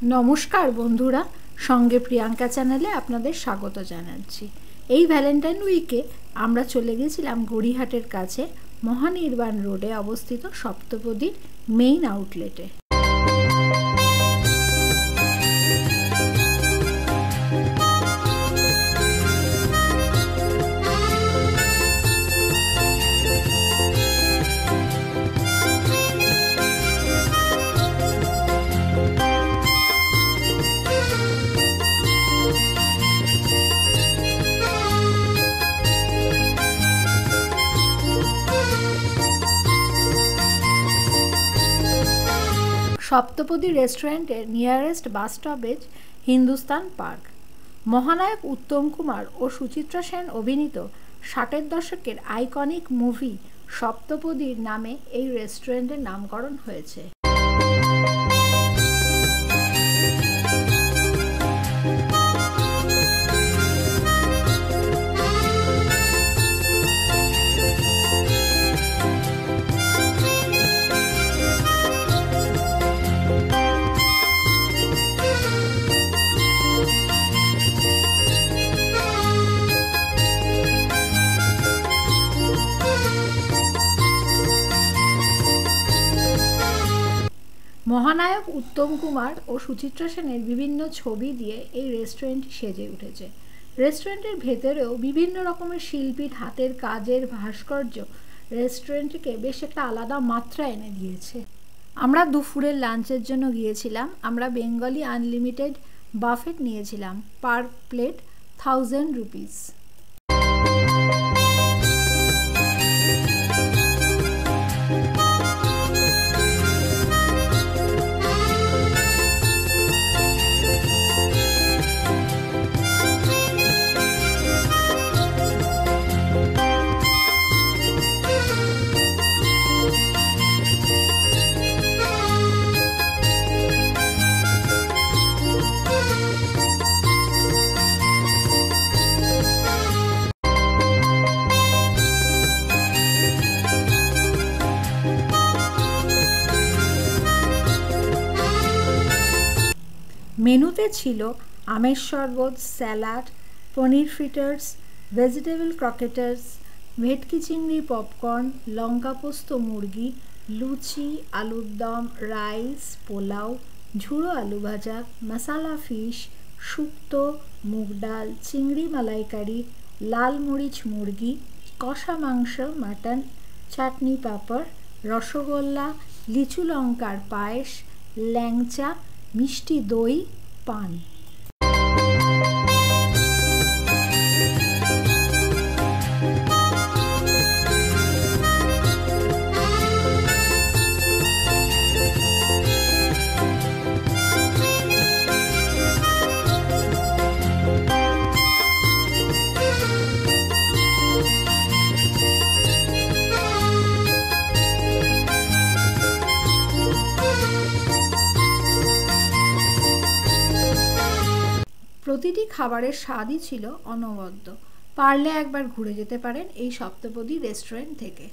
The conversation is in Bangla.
নমস্কার বন্ধুরা, সঙ্গে প্রিয়াঙ্কা চ্যানেলে আপনাদের স্বাগত জানাচ্ছি। এই ভ্যালেন্টাইন উইকে আমরা চলে গেছিলাম গড়িয়াহাটের কাছে মহানির্বাণ রোডে অবস্থিত সপ্তপদীর মেইন আউটলেটে। সপ্তপদী রেস্টুরেন্টের nearest bus stoppage Hindustan park. মহানায়ক উত্তম কুমার ও সুচিত্রা সেন অভিনীত 60-এর দশকের আইকনিক মুভি সপ্তপদীর নামে এই রেস্টুরেন্টের নামকরণ হয়েছে। মহানায়ক উত্তম কুমার ও সুচিত্রা সেনের বিভিন্ন ছবি দিয়ে এই রেস্টুরেন্টটি সেজে উঠেছে। রেস্টুরেন্টের ভেতরেও বিভিন্ন রকমের শিল্পীর হাতের কাজের ভাস্কর্য রেস্টুরেন্টকে বেশ একটা আলাদা মাত্রা এনে দিয়েছে। আমরা দুপুরের লাঞ্চের জন্য গিয়েছিলাম। আমরা বেঙ্গলি আনলিমিটেড বাফেট নিয়েছিলাম, পার প্লেট 1000 রুপিস। মেনুতে ছিল আমের শরবত, স্যালাড, পনির ফ্রিটার্স, ভেজিটেবল ক্রকেটার্স, ভেটকি চিংড়ি পপকর্ন, লঙ্কা পোস্ত মুরগি, লুচি, আলুর দম, রাইস, পোলাও, ঝুড়ো আলু ভাজা, মশালা ফিশ, শুক্তো, মুগ ডাল, চিংড়ি মালাইকারি, লাল মরিচ মুরগি, কষা মাংস, মাটন, চাটনি পাঁপড়, রসগোল্লা, লিচু লঙ্কার পায়েস, ল্যাংচা, মিষ্টি দই, পান। প্রতিটি খাবারের স্বাদই ছিল অনবদ্য। পারলে একবার ঘুরে যেতে পারেন এই সপ্তপদী রেস্টুরেন্ট থেকে।